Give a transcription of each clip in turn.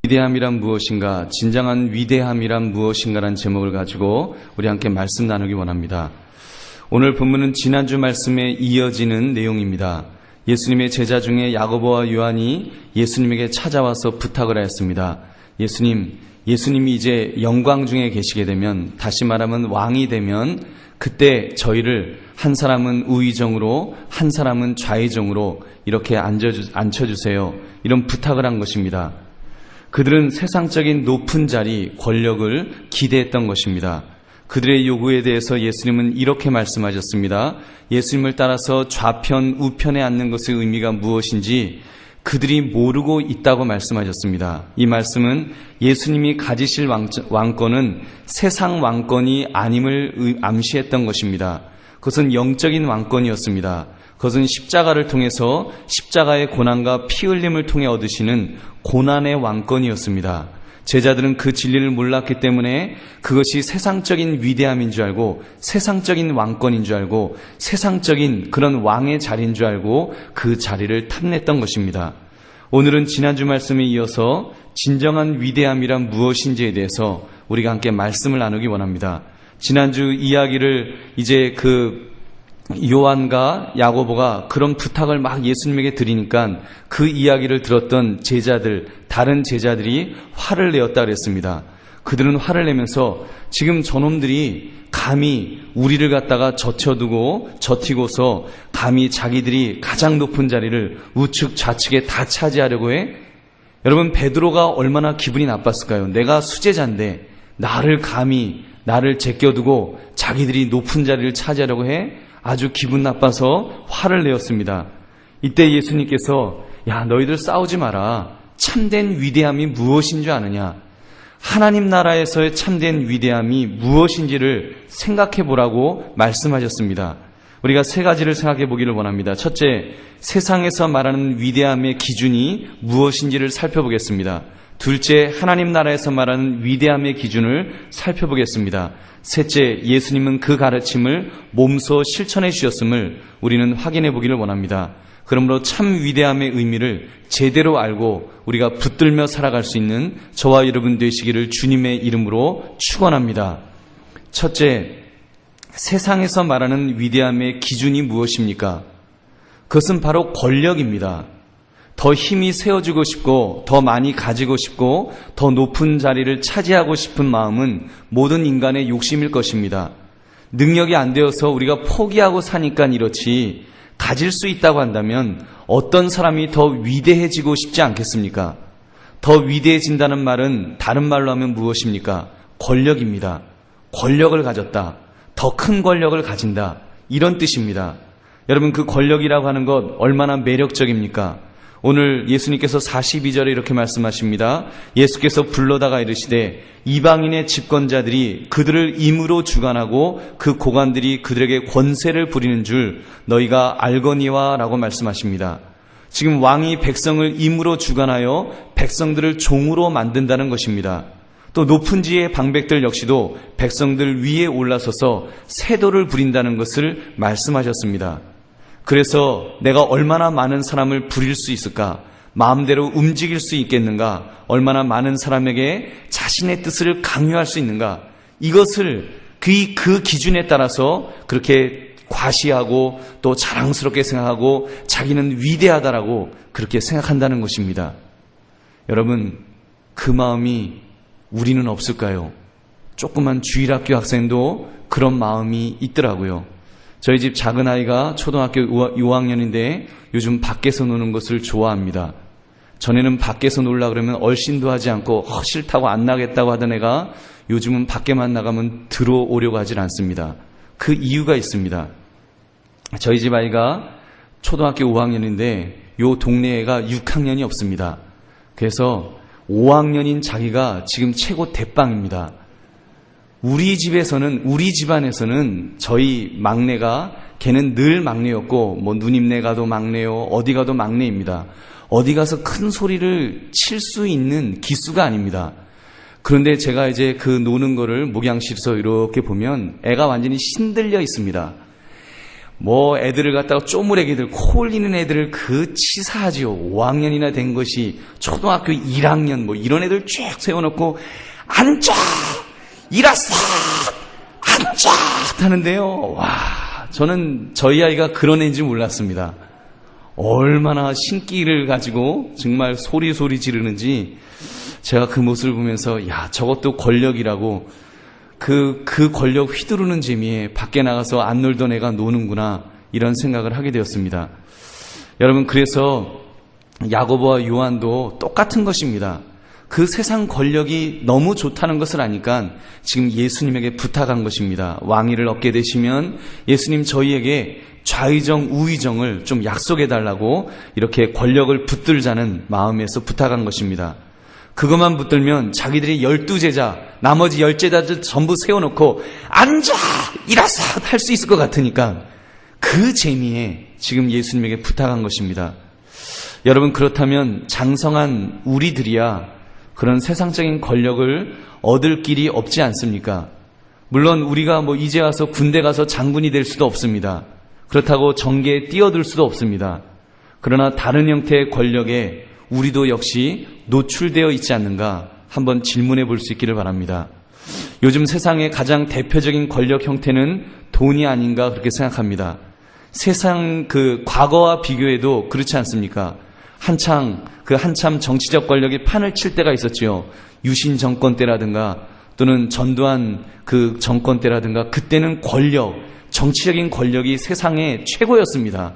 위대함이란 무엇인가, 진정한 위대함이란 무엇인가라는 제목을 가지고 우리 함께 말씀 나누기 원합니다. 오늘 본문은 지난주 말씀에 이어지는 내용입니다. 예수님의 제자 중에 야고보와 요한이 예수님에게 찾아와서 부탁을 하였습니다. 예수님이 이제 영광 중에 계시게 되면, 다시 말하면 왕이 되면 그때 저희를 한 사람은 우의정으로 한 사람은 좌의정으로 이렇게 앉혀주세요. 이런 부탁을 한 것입니다. 그들은 세상적인 높은 자리, 권력을 기대했던 것입니다. 그들의 요구에 대해서 예수님은 이렇게 말씀하셨습니다. 예수님을 따라서 좌편, 우편에 앉는 것의 의미가 무엇인지 그들이 모르고 있다고 말씀하셨습니다. 이 말씀은 예수님이 가지실 왕권은 세상 왕권이 아님을 암시했던 것입니다. 그것은 영적인 왕권이었습니다. 그것은 십자가를 통해서 십자가의 고난과 피 흘림을 통해 얻으시는 고난의 왕권이었습니다. 제자들은 그 진리를 몰랐기 때문에 그것이 세상적인 위대함인 줄 알고, 세상적인 왕권인 줄 알고, 세상적인 그런 왕의 자리인 줄 알고 그 자리를 탐냈던 것입니다. 오늘은 지난주 말씀에 이어서 진정한 위대함이란 무엇인지에 대해서 우리가 함께 말씀을 나누기 원합니다. 지난주 이야기를 이제 요한과 야고보가 그런 부탁을 막 예수님에게 드리니까 그 이야기를 들었던 다른 제자들이 화를 내었다 그랬습니다. 그들은 화를 내면서 지금 저놈들이 감히 우리를 갖다가 젖히고서 감히 자기들이 가장 높은 자리를 우측 좌측에 다 차지하려고 해? 여러분, 베드로가 얼마나 기분이 나빴을까요? 내가 수제자인데 나를 제껴두고 자기들이 높은 자리를 차지하려고 해? 아주 기분 나빠서 화를 내었습니다. 이때 예수님께서 너희들 싸우지 마라. 참된 위대함이 무엇인 줄 아느냐? 하나님 나라에서의 참된 위대함이 무엇인지를 생각해 보라고 말씀하셨습니다. 우리가 세 가지를 생각해 보기를 원합니다. 첫째, 세상에서 말하는 위대함의 기준이 무엇인지를 살펴보겠습니다. 둘째, 하나님 나라에서 말하는 위대함의 기준을 살펴보겠습니다. 셋째, 예수님은 그 가르침을 몸소 실천해 주셨음을 우리는 확인해 보기를 원합니다. 그러므로 참 위대함의 의미를 제대로 알고 우리가 붙들며 살아갈 수 있는 저와 여러분 되시기를 주님의 이름으로 축원합니다. 첫째, 세상에서 말하는 위대함의 기준이 무엇입니까? 그것은 바로 권력입니다. 더 힘이 세워지고 싶고, 더 많이 가지고 싶고, 더 높은 자리를 차지하고 싶은 마음은 모든 인간의 욕심일 것입니다. 능력이 안 되어서 우리가 포기하고 사니까 이렇지, 가질 수 있다고 한다면 어떤 사람이 더 위대해지고 싶지 않겠습니까? 더 위대해진다는 말은 다른 말로 하면 무엇입니까? 권력입니다. 권력을 가졌다. 더 큰 권력을 가진다. 이런 뜻입니다. 여러분, 그 권력이라고 하는 것 얼마나 매력적입니까? 오늘 예수님께서 42절에 이렇게 말씀하십니다. 예수께서 불러다가 이르시되 이방인의 집권자들이 그들을 임으로 주관하고 그 고관들이 그들에게 권세를 부리는 줄 너희가 알거니와 라고 말씀하십니다. 지금 왕이 백성을 임으로 주관하여 백성들을 종으로 만든다는 것입니다. 또 높은 지의 방백들 역시도 백성들 위에 올라서서 세도를 부린다는 것을 말씀하셨습니다. 그래서 내가 얼마나 많은 사람을 부릴 수 있을까? 마음대로 움직일 수 있겠는가? 얼마나 많은 사람에게 자신의 뜻을 강요할 수 있는가? 이것을 그 기준에 따라서 그렇게 과시하고 또 자랑스럽게 생각하고 자기는 위대하다라고 그렇게 생각한다는 것입니다. 여러분, 그 마음이 우리는 없을까요? 조그만 주일학교 학생도 그런 마음이 있더라고요. 저희 집 작은 아이가 초등학교 5학년인데 요즘 밖에서 노는 것을 좋아합니다. 전에는 밖에서 놀라 그러면 얼씬도 하지 않고 싫다고 안 나겠다고 하던 애가 요즘은 밖에만 나가면 들어오려고 하질 않습니다. 그 이유가 있습니다. 저희 집 아이가 초등학교 5학년인데 요 동네 애가 6학년이 없습니다. 그래서 5학년인 자기가 지금 최고 대빵입니다. 우리 집안에서는 저희 막내가, 걔는 늘 막내였고, 누님네 가도 막내요, 어디 가도 막내입니다. 어디 가서 큰 소리를 칠 수 있는 기수가 아닙니다. 그런데 제가 이제 그 노는 거를 목양실에서 이렇게 보면 애가 완전히 신들려 있습니다. 뭐 애들을 갖다가 쪼무레기들 코 올리는 애들을 치사하지요. 5학년이나 된 것이 초등학교 1학년 뭐 이런 애들 쭉 세워놓고 앉아! 일어서! 앉아! 하는데요. 와, 저는 저희 아이가 그런 애인지 몰랐습니다. 얼마나 신기를 가지고 정말 소리 지르는지 제가 그 모습을 보면서 야, 저것도 권력이라고 그 권력 휘두르는 재미에 밖에 나가서 안 놀던 애가 노는구나 이런 생각을 하게 되었습니다. 여러분, 그래서 야고보와 요한도 똑같은 것입니다. 그 세상 권력이 너무 좋다는 것을 아니까 지금 예수님에게 부탁한 것입니다. 왕위를 얻게 되시면 예수님 저희에게 좌의정 우의정을 좀 약속해달라고 이렇게 권력을 붙들자는 마음에서 부탁한 것입니다. 그것만 붙들면 자기들이 12제자, 나머지 10제자들 전부 세워놓고 앉아! 일어서! 할 수 있을 것 같으니까 그 재미에 지금 예수님에게 부탁한 것입니다. 여러분, 그렇다면 장성한 우리들이야 그런 세상적인 권력을 얻을 길이 없지 않습니까? 물론 우리가 이제 와서 군대 가서 장군이 될 수도 없습니다. 그렇다고 정계에 뛰어들 수도 없습니다. 그러나 다른 형태의 권력에 우리도 역시 노출되어 있지 않는가 한번 질문해 볼 수 있기를 바랍니다. 요즘 세상의 가장 대표적인 권력 형태는 돈이 아닌가 그렇게 생각합니다. 세상 과거와 비교해도 그렇지 않습니까? 한참 정치적 권력이 판을 칠 때가 있었지요. 유신 정권 때라든가 또는 전두환 정권 때라든가 그때는 정치적인 권력이 세상의 최고였습니다.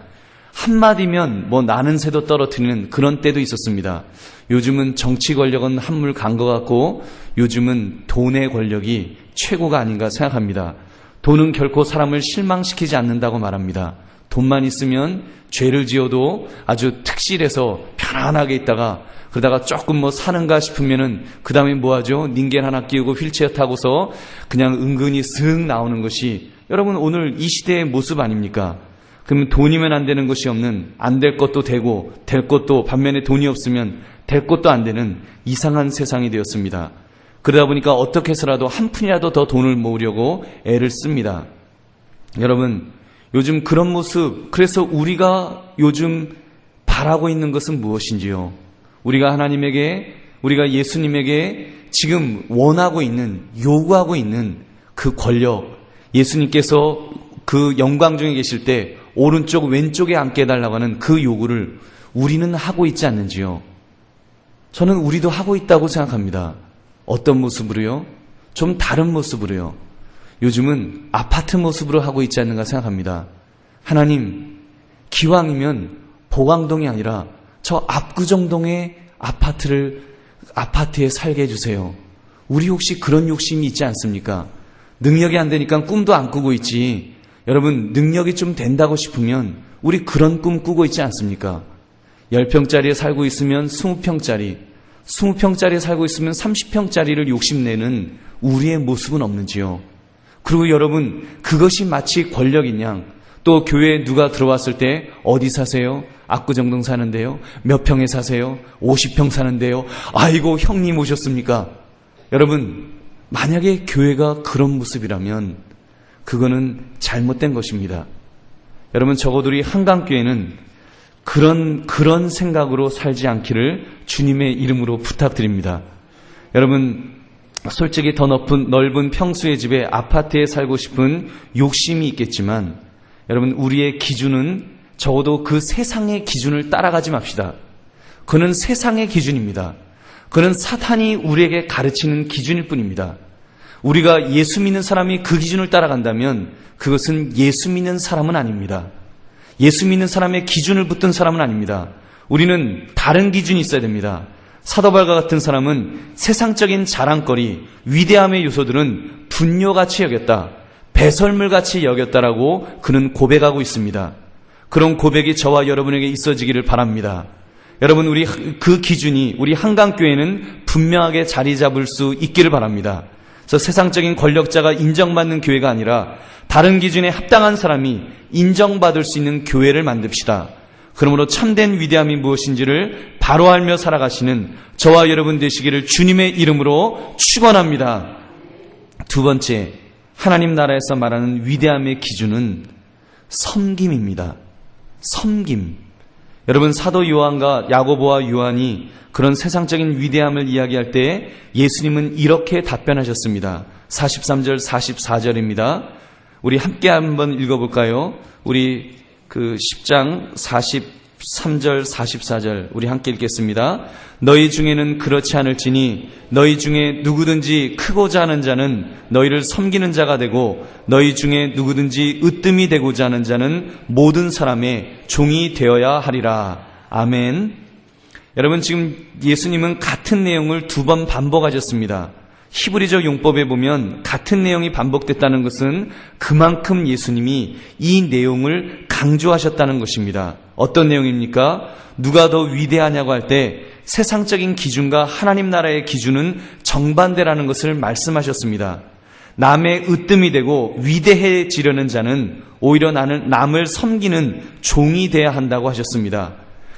한마디면 나는 새도 떨어뜨리는 그런 때도 있었습니다. 요즘은 정치 권력은 한물 간 것 같고 요즘은 돈의 권력이 최고가 아닌가 생각합니다. 돈은 결코 사람을 실망시키지 않는다고 말합니다. 돈만 있으면 죄를 지어도 아주 특실해서 편안하게 있다가 그러다가 조금 사는가 싶으면은 그 다음에 뭐하죠? 닌겔 하나 끼우고 휠체어 타고서 그냥 은근히 슥 나오는 것이 여러분 오늘 이 시대의 모습 아닙니까? 그러면 돈이면 안 되는 것이 없는, 안 될 것도 되고 될 것도 반면에 돈이 없으면 될 것도 안 되는 이상한 세상이 되었습니다. 그러다 보니까 어떻게 해서라도 한 푼이라도 더 돈을 모으려고 애를 씁니다. 여러분, 요즘 그런 모습, 그래서 우리가 요즘 바라고 있는 것은 무엇인지요? 우리가 우리가 예수님에게 지금 원하고 있는, 요구하고 있는 그 권력, 예수님께서 그 영광 중에 계실 때 오른쪽 왼쪽에 앉게 해달라고 하는 그 요구를 우리는 하고 있지 않는지요? 저는 우리도 하고 있다고 생각합니다. 어떤 모습으로요? 좀 다른 모습으로요. 요즘은 아파트 모습으로 하고 있지 않는가 생각합니다. 하나님, 기왕이면 보광동이 아니라 저 압구정동의 아파트에 살게 해주세요. 우리 혹시 그런 욕심이 있지 않습니까? 능력이 안 되니까 꿈도 안 꾸고 있지. 여러분, 능력이 좀 된다고 싶으면 우리 그런 꿈 꾸고 있지 않습니까? 10평짜리에 살고 있으면 20평짜리, 20평짜리에 살고 있으면 30평짜리를 욕심내는 우리의 모습은 없는지요? 그리고 여러분, 그것이 마치 권력인 양, 또 교회에 누가 들어왔을 때 어디 사세요? 압구정동 사는데요? 몇 평에 사세요? 50평 사는데요? 아이고, 형님 오셨습니까? 여러분, 만약에 교회가 그런 모습이라면 그거는 잘못된 것입니다. 여러분, 적어도 우리 한강교회는 그런 생각으로 살지 않기를 주님의 이름으로 부탁드립니다. 여러분, 솔직히 더 넓은 평수의 집에 아파트에 살고 싶은 욕심이 있겠지만 여러분, 우리의 기준은 적어도 그 세상의 기준을 따라가지 맙시다. 그는 세상의 기준입니다. 그는 사탄이 우리에게 가르치는 기준일 뿐입니다. 우리가 예수 믿는 사람이 그 기준을 따라간다면 그것은 예수 믿는 사람은 아닙니다. 예수 믿는 사람의 기준을 붙든 사람은 아닙니다. 우리는 다른 기준이 있어야 됩니다. 사도 바울과 같은 사람은 세상적인 자랑거리, 위대함의 요소들은 분뇨같이 여겼다, 배설물같이 여겼다라고 그는 고백하고 있습니다. 그런 고백이 저와 여러분에게 있어지기를 바랍니다. 여러분, 우리 그 기준이 우리 한강교회는 분명하게 자리 잡을 수 있기를 바랍니다. 그래서 세상적인 권력자가 인정받는 교회가 아니라 다른 기준에 합당한 사람이 인정받을 수 있는 교회를 만듭시다. 그러므로 참된 위대함이 무엇인지를 바로 알며 살아가시는 저와 여러분 되시기를 주님의 이름으로 축원합니다. 두 번째, 하나님 나라에서 말하는 위대함의 기준은 섬김입니다. 섬김. 여러분, 사도 요한과 야고보와 요한이 그런 세상적인 위대함을 이야기할 때 예수님은 이렇게 답변하셨습니다. 43절, 44절입니다. 우리 함께 한번 읽어볼까요? 우리 그 10장 43절, 44절 우리 함께 읽겠습니다. 너희 중에는 그렇지 않을지니 너희 중에 누구든지 크고자 하는 자는 너희를 섬기는 자가 되고 너희 중에 누구든지 으뜸이 되고자 하는 자는 모든 사람의 종이 되어야 하리라. 아멘. 여러분, 지금 예수님은 같은 내용을 2번 반복하셨습니다. 히브리적 용법에 보면 같은 내용이 반복됐다는 것은 그만큼 예수님이 이 내용을 강조하셨다는 것입니다. 어떤 내용입니까? 누가 더 위대하냐고 할 때 세상적인 기준과 하나님 나라의 기준은 정반대라는 것을 말씀하셨습니다. 남의 으뜸이 되고 위대해지려는 자는 오히려 남을 섬기는 종이 되어야 한다고 하셨습니다.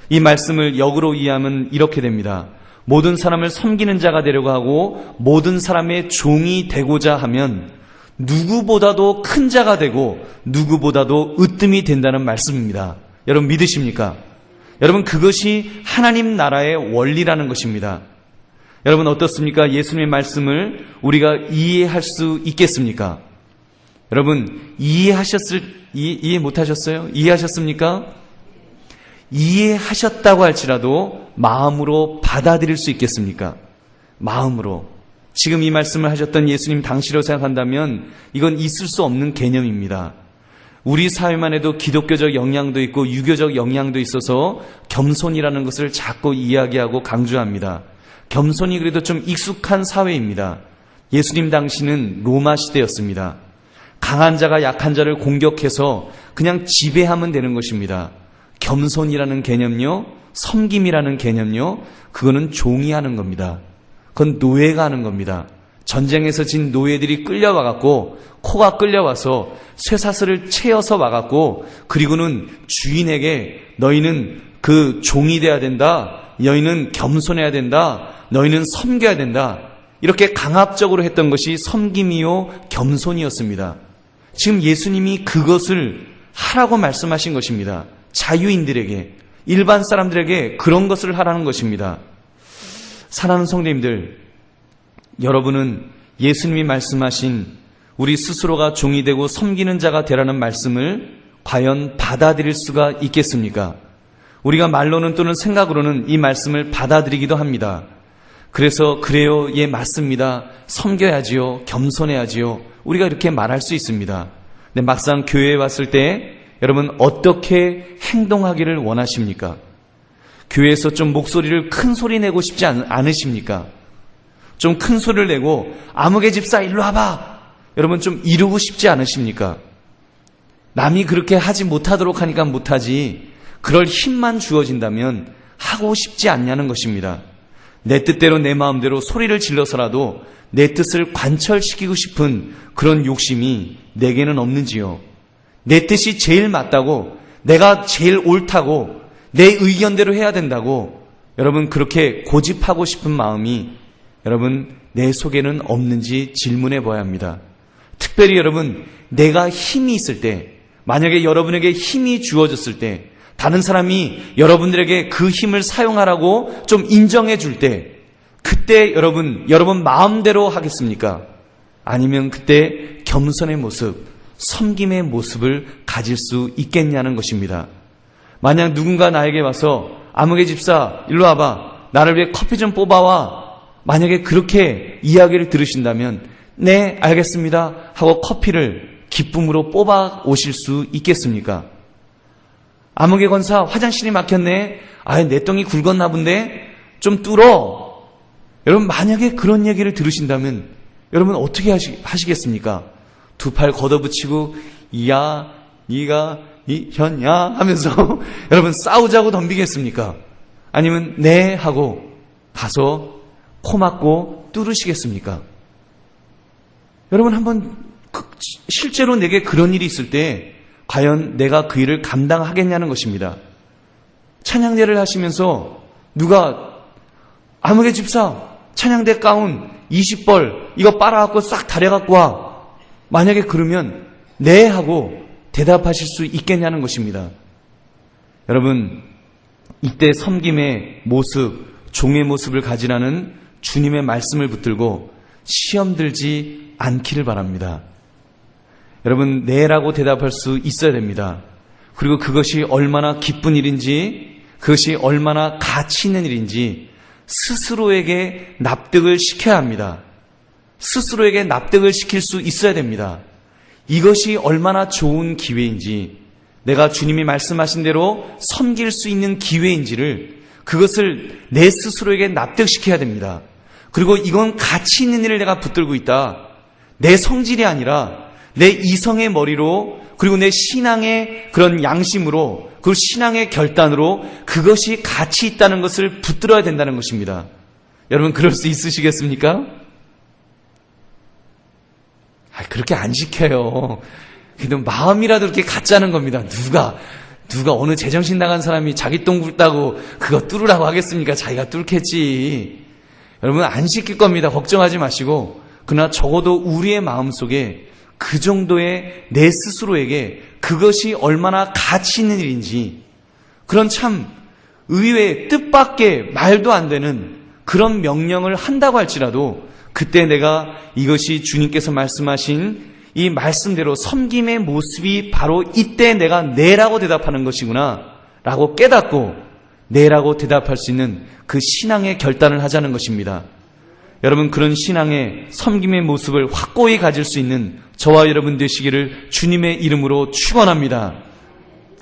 이 말씀을 역으로 이해하면 이렇게 됩니다. 모든 사람을 섬기는 자가 되려고 하고 모든 사람의 종이 되고자 하면 누구보다도 큰 자가 되고 누구보다도 으뜸이 된다는 말씀입니다. 여러분 믿으십니까? 여러분, 그것이 하나님 나라의 원리라는 것입니다. 여러분 어떻습니까? 예수님의 말씀을 우리가 이해할 수 있겠습니까? 여러분 이해 못하셨어요? 이해하셨습니까? 이해하셨다고 할지라도 마음으로 받아들일 수 있겠습니까? 마음으로. 지금 이 말씀을 하셨던 예수님 당시로 생각한다면 이건 있을 수 없는 개념입니다. 우리 사회만 해도 기독교적 영향도 있고 유교적 영향도 있어서 겸손이라는 것을 자꾸 이야기하고 강조합니다. 겸손이 그래도 좀 익숙한 사회입니다. 예수님 당시는 로마 시대였습니다. 강한 자가 약한 자를 공격해서 그냥 지배하면 되는 것입니다. 겸손이라는 개념요, 섬김이라는 개념요, 그거는 종이 하는 겁니다. 그건 노예가 하는 겁니다. 전쟁에서 진 노예들이 끌려와갖고 코가 끌려와서 쇠사슬을 채워서 와갖고 그리고는 주인에게 너희는 그 종이 돼야 된다, 너희는 겸손해야 된다, 너희는 섬겨야 된다, 이렇게 강압적으로 했던 것이 섬김이요 겸손이었습니다. 지금 예수님이 그것을 하라고 말씀하신 것입니다. 자유인들에게, 일반 사람들에게 그런 것을 하라는 것입니다. 사랑하는 성도님들, 여러분은 예수님이 말씀하신 우리 스스로가 종이 되고 섬기는 자가 되라는 말씀을 과연 받아들일 수가 있겠습니까? 우리가 말로는 또는 생각으로는 이 말씀을 받아들이기도 합니다. 그래서 그래요, 예 맞습니다, 섬겨야지요, 겸손해야지요, 우리가 이렇게 말할 수 있습니다. 근데 막상 교회에 왔을 때 여러분 어떻게 행동하기를 원하십니까? 교회에서 좀 목소리를 큰 소리 내고 싶지 않으십니까? 좀 큰 소리를 내고 아무개 집사 일로 와봐, 여러분 좀 이루고 싶지 않으십니까? 남이 그렇게 하지 못하도록 하니까 못하지, 그럴 힘만 주어진다면 하고 싶지 않냐는 것입니다. 내 뜻대로 내 마음대로 소리를 질러서라도 내 뜻을 관철시키고 싶은 그런 욕심이 내게는 없는지요? 내 뜻이 제일 맞다고, 내가 제일 옳다고, 내 의견대로 해야 된다고 여러분 그렇게 고집하고 싶은 마음이 여러분 내 속에는 없는지 질문해 봐야 합니다. 특별히 여러분 내가 힘이 있을 때, 만약에 여러분에게 힘이 주어졌을 때, 다른 사람이 여러분들에게 그 힘을 사용하라고 좀 인정해 줄 때, 그때 여러분 마음대로 하겠습니까? 아니면 그때 겸손의 모습, 섬김의 모습을 가질 수 있겠냐는 것입니다. 만약 누군가 나에게 와서 아무개 집사 일로 와봐, 나를 위해 커피 좀 뽑아와, 만약에 그렇게 이야기를 들으신다면 네 알겠습니다 하고 커피를 기쁨으로 뽑아 오실 수 있겠습니까? 아무개 권사 화장실이 막혔네, 내 똥이 굵었나 본데 좀 뚫어. 여러분 만약에 그런 얘기를 들으신다면 여러분 어떻게 하시겠습니까? 두 팔 걷어붙이고 야 네가 현야 하면서 여러분 싸우자고 덤비겠습니까? 아니면 네 하고 가서 코 막고 뚫으시겠습니까? 여러분 한번 실제로 내게 그런 일이 있을 때 과연 내가 그 일을 감당하겠냐는 것입니다. 찬양대를 하시면서 누가 아무개 집사 찬양대 가운 20벌 이거 빨아갖고 싹 다려갖고 와, 만약에 그러면 네 하고 대답하실 수 있겠냐는 것입니다. 여러분, 이때 섬김의 모습, 종의 모습을 가지라는 주님의 말씀을 붙들고 시험 들지 않기를 바랍니다. 여러분, 네라고 대답할 수 있어야 됩니다. 그리고 그것이 얼마나 기쁜 일인지, 그것이 얼마나 가치 있는 일인지 스스로에게 납득을 시켜야 합니다. 스스로에게 납득을 시킬 수 있어야 됩니다. 이것이 얼마나 좋은 기회인지, 내가 주님이 말씀하신 대로 섬길 수 있는 기회인지를, 그것을 내 스스로에게 납득시켜야 됩니다. 그리고 이건 가치 있는 일을 내가 붙들고 있다. 내 성질이 아니라 내 이성의 머리로, 그리고 내 신앙의 그런 양심으로, 그 신앙의 결단으로 그것이 가치 있다는 것을 붙들어야 된다는 것입니다. 여러분, 그럴 수 있으시겠습니까? 그렇게 안 시켜요. 그래도 마음이라도 이렇게 갖자는 겁니다. 누가 어느 제정신 나간 사람이 자기 똥 굵다고 그거 뚫으라고 하겠습니까? 자기가 뚫겠지. 여러분, 안 시킬 겁니다. 걱정하지 마시고. 그러나 적어도 우리의 마음속에 그 정도의 내 스스로에게 그것이 얼마나 가치 있는 일인지, 그런 참 의외의 뜻밖의 말도 안 되는 그런 명령을 한다고 할지라도 그때 내가 이것이 주님께서 말씀하신 이 말씀대로 섬김의 모습이 바로 이때 내가 네라고 대답하는 것이구나 라고 깨닫고 네라고 대답할 수 있는 그 신앙의 결단을 하자는 것입니다. 여러분, 그런 신앙의 섬김의 모습을 확고히 가질 수 있는 저와 여러분 되시기를 주님의 이름으로 축원합니다.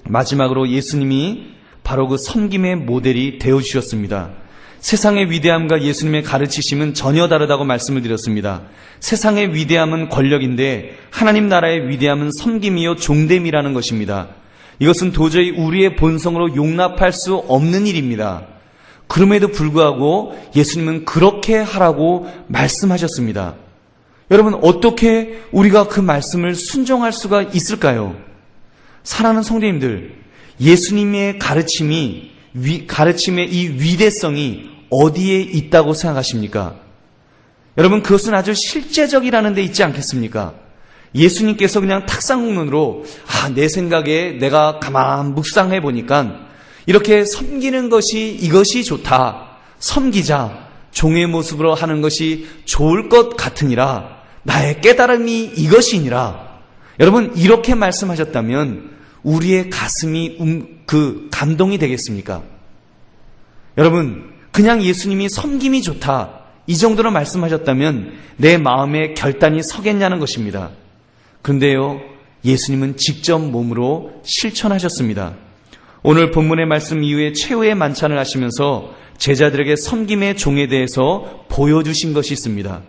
마지막으로 예수님이 바로 그 섬김의 모델이 되어주셨습니다. 세상의 위대함과 예수님의 가르치심은 전혀 다르다고 말씀을 드렸습니다. 세상의 위대함은 권력인데 하나님 나라의 위대함은 섬김이요 종됨이라는 것입니다. 이것은 도저히 우리의 본성으로 용납할 수 없는 일입니다. 그럼에도 불구하고 예수님은 그렇게 하라고 말씀하셨습니다. 여러분, 어떻게 우리가 그 말씀을 순종할 수가 있을까요? 사랑하는 성도님들, 예수님의 가르침의 이 위대성이 어디에 있다고 생각하십니까? 여러분, 그것은 아주 실제적이라는 데 있지 않겠습니까? 예수님께서 그냥 탁상공론으로 내 생각에 내가 가만 묵상해 보니까 이렇게 섬기는 것이 이것이 좋다. 섬기자. 종의 모습으로 하는 것이 좋을 것 같으니라. 나의 깨달음이 이것이니라. 여러분, 이렇게 말씀하셨다면 우리의 가슴이 감동이 되겠습니까? 여러분, 그냥 예수님이 섬김이 좋다, 이 정도로 말씀하셨다면 내 마음에 결단이 서겠냐는 것입니다. 그런데요, 예수님은 직접 몸으로 실천하셨습니다. 오늘 본문의 말씀 이후에 최후의 만찬을 하시면서 제자들에게 섬김의 종에 대해서 보여주신 것이 있습니다.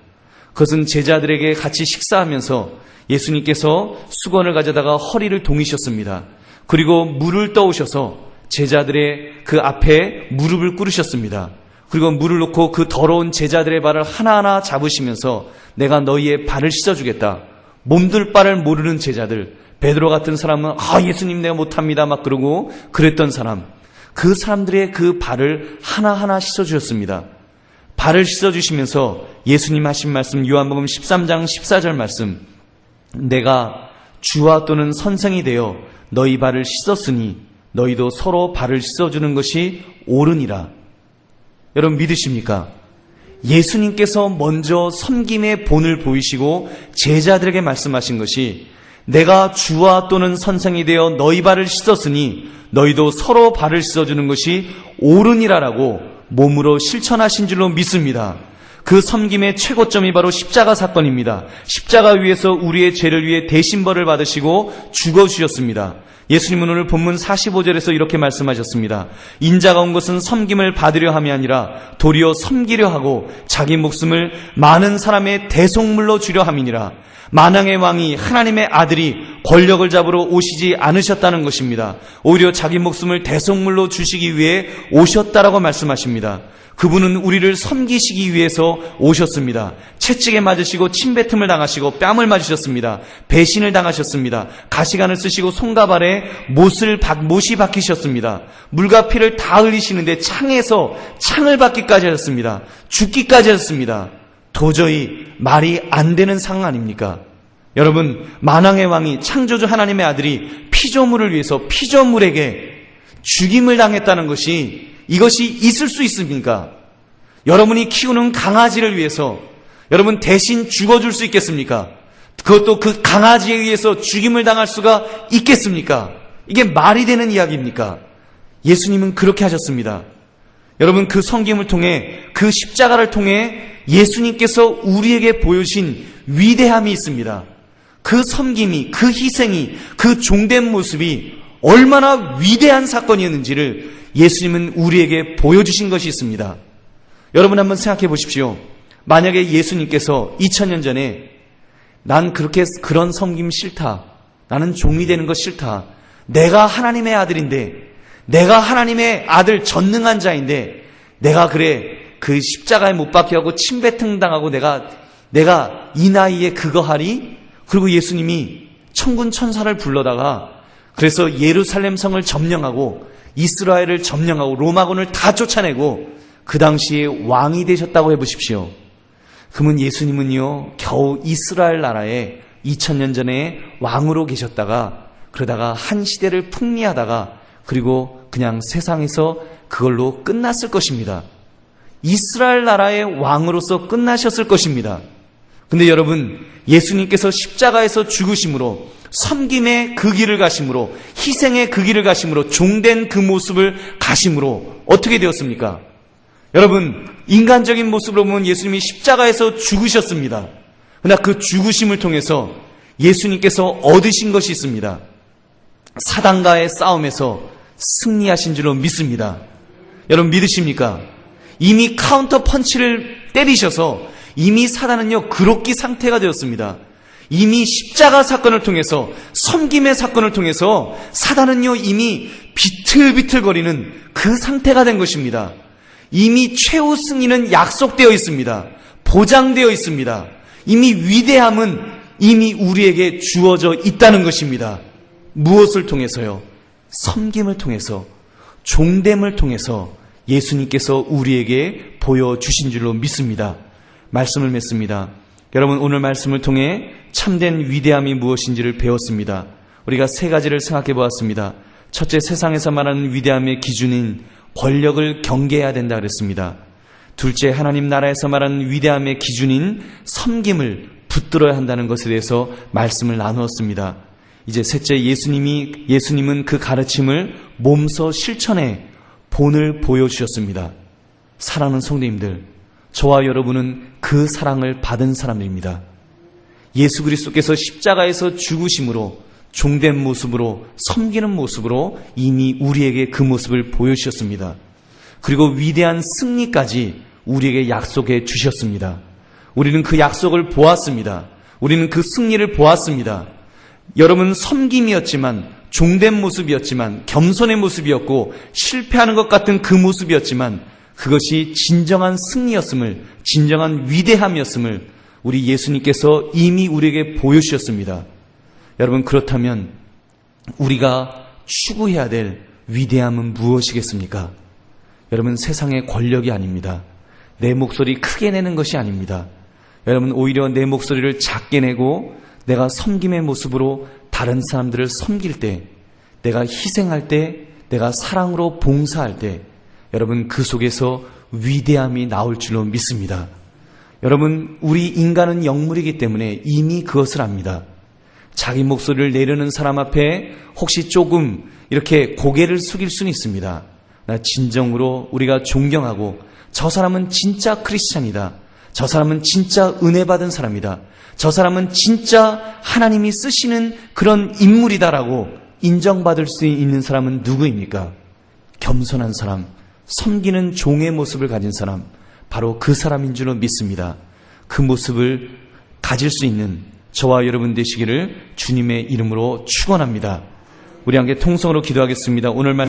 그것은 제자들에게 같이 식사하면서 예수님께서 수건을 가져다가 허리를 동이셨습니다. 그리고 물을 떠오셔서 제자들의 그 앞에 무릎을 꿇으셨습니다. 그리고 물을 놓고 그 더러운 제자들의 발을 하나하나 잡으시면서 내가 너희의 발을 씻어주겠다. 몸둘 바를 모르는 제자들, 베드로 같은 사람은 예수님 내가 못합니다 막 그러고 그랬던 사람, 그 사람들의 그 발을 하나하나 씻어주셨습니다. 발을 씻어주시면서 예수님 하신 말씀, 요한복음 13장 14절 말씀, 내가 주와 또는 선생이 되어 너희 발을 씻었으니 너희도 서로 발을 씻어주는 것이 옳으니라. 여러분, 믿으십니까? 예수님께서 먼저 섬김의 본을 보이시고 제자들에게 말씀하신 것이 내가 주와 또는 선생이 되어 너희 발을 씻었으니 너희도 서로 발을 씻어주는 것이 옳으니라라고 몸으로 실천하신 줄로 믿습니다. 그 섬김의 최고점이 바로 십자가 사건입니다. 십자가 위에서 우리의 죄를 위해 대신벌을 받으시고 죽어주셨습니다. 예수님은 오늘 본문 45절에서 이렇게 말씀하셨습니다. 인자가 온 것은 섬김을 받으려 함이 아니라 도리어 섬기려 하고 자기 목숨을 많은 사람의 대속물로 주려 함이니라. 만왕의 왕이 하나님의 아들이 권력을 잡으러 오시지 않으셨다는 것입니다. 오히려 자기 목숨을 대속물로 주시기 위해 오셨다라고 말씀하십니다. 그분은 우리를 섬기시기 위해서 오셨습니다. 채찍에 맞으시고 침뱉음을 당하시고 뺨을 맞으셨습니다. 배신을 당하셨습니다. 가시관을 쓰시고 손과 발에 못이 박히셨습니다. 물과 피를 다 흘리시는데 창에서 창을 받기까지 하셨습니다. 죽기까지 하셨습니다. 도저히 말이 안 되는 상황 아닙니까? 여러분, 만왕의 왕이 창조주 하나님의 아들이 피조물을 위해서 피조물에게 죽임을 당했다는 것이 이것이 있을 수 있습니까? 여러분이 키우는 강아지를 위해서 여러분 대신 죽어줄 수 있겠습니까? 그것도 그 강아지에 의해서 죽임을 당할 수가 있겠습니까? 이게 말이 되는 이야기입니까? 예수님은 그렇게 하셨습니다. 여러분, 그 성김을 통해, 그 십자가를 통해 예수님께서 우리에게 보여주신 위대함이 있습니다. 그 섬김이, 그 희생이, 그 종된 모습이 얼마나 위대한 사건이었는지를 예수님은 우리에게 보여주신 것이 있습니다. 여러분 한번 생각해 보십시오. 만약에 예수님께서 2000년 전에 난 그런 섬김 싫다. 나는 종이 되는 거 싫다. 내가 하나님의 아들인데, 내가 하나님의 아들 전능한 자인데, 내가 그 십자가에 못 박혀 하고 침뱉음 당하고 내가 이 나이에 그거 하리? 그리고 예수님이 천군 천사를 불러다가 그래서 예루살렘 성을 점령하고 이스라엘을 점령하고 로마군을 다 쫓아내고 그 당시에 왕이 되셨다고 해보십시오. 그러면 예수님은요, 겨우 이스라엘 나라에 2000년 전에 왕으로 계셨다가 그러다가 한 시대를 풍미하다가 그리고 그냥 세상에서 그걸로 끝났을 것입니다. 이스라엘 나라의 왕으로서 끝나셨을 것입니다. 근데 여러분, 예수님께서 십자가에서 죽으심으로, 섬김의 그 길을 가심으로, 희생의 그 길을 가심으로, 종된 그 모습을 가심으로 어떻게 되었습니까? 여러분, 인간적인 모습으로 보면 예수님이 십자가에서 죽으셨습니다. 그러나 그 죽으심을 통해서 예수님께서 얻으신 것이 있습니다. 사단과의 싸움에서 승리하신 줄로 믿습니다. 여러분 믿으십니까? 이미 카운터 펀치를 때리셔서 이미 사단은요, 그로기 상태가 되었습니다. 이미 십자가 사건을 통해서, 섬김의 사건을 통해서 사단은요, 이미 비틀비틀거리는 그 상태가 된 것입니다. 이미 최후 승리는 약속되어 있습니다. 보장되어 있습니다. 이미 위대함은 이미 우리에게 주어져 있다는 것입니다. 무엇을 통해서요? 섬김을 통해서, 종됨을 통해서 예수님께서 우리에게 보여주신 줄로 믿습니다. 말씀을 맺습니다. 여러분, 오늘 말씀을 통해 참된 위대함이 무엇인지를 배웠습니다. 우리가 세 가지를 생각해 보았습니다. 첫째, 세상에서 말하는 위대함의 기준인 권력을 경계해야 된다 그랬습니다. 둘째, 하나님 나라에서 말하는 위대함의 기준인 섬김을 붙들어야 한다는 것에 대해서 말씀을 나누었습니다. 이제 셋째, 예수님은 그 가르침을 몸소 실천해 본을 보여주셨습니다. 사랑하는 성도님들, 저와 여러분은 그 사랑을 받은 사람들입니다. 예수 그리스도께서 십자가에서 죽으심으로, 종된 모습으로, 섬기는 모습으로 이미 우리에게 그 모습을 보여주셨습니다. 그리고 위대한 승리까지 우리에게 약속해 주셨습니다. 우리는 그 약속을 보았습니다. 우리는 그 승리를 보았습니다. 여러분, 섬김이었지만, 종된 모습이었지만, 겸손의 모습이었고 실패하는 것 같은 그 모습이었지만 그것이 진정한 승리였음을, 진정한 위대함이었음을 우리 예수님께서 이미 우리에게 보여주셨습니다. 여러분, 그렇다면 우리가 추구해야 될 위대함은 무엇이겠습니까? 여러분, 세상의 권력이 아닙니다. 내 목소리 크게 내는 것이 아닙니다. 여러분, 오히려 내 목소리를 작게 내고 내가 섬김의 모습으로 다른 사람들을 섬길 때, 내가 희생할 때, 내가 사랑으로 봉사할 때, 여러분, 그 속에서 위대함이 나올 줄로 믿습니다. 여러분, 우리 인간은 영물이기 때문에 이미 그것을 압니다. 자기 목소리를 내려는 사람 앞에 혹시 조금 이렇게 고개를 숙일 수는 있습니다. 나 진정으로 우리가 존경하고, 저 사람은 진짜 크리스찬이다. 저 사람은 진짜 은혜 받은 사람이다. 저 사람은 진짜 하나님이 쓰시는 그런 인물이다라고 인정받을 수 있는 사람은 누구입니까? 겸손한 사람, 섬기는 종의 모습을 가진 사람, 바로 그 사람인 줄로 믿습니다. 그 모습을 가질 수 있는 저와 여러분 되시기를 주님의 이름으로 축원합니다. 우리 함께 통성으로 기도하겠습니다. 오늘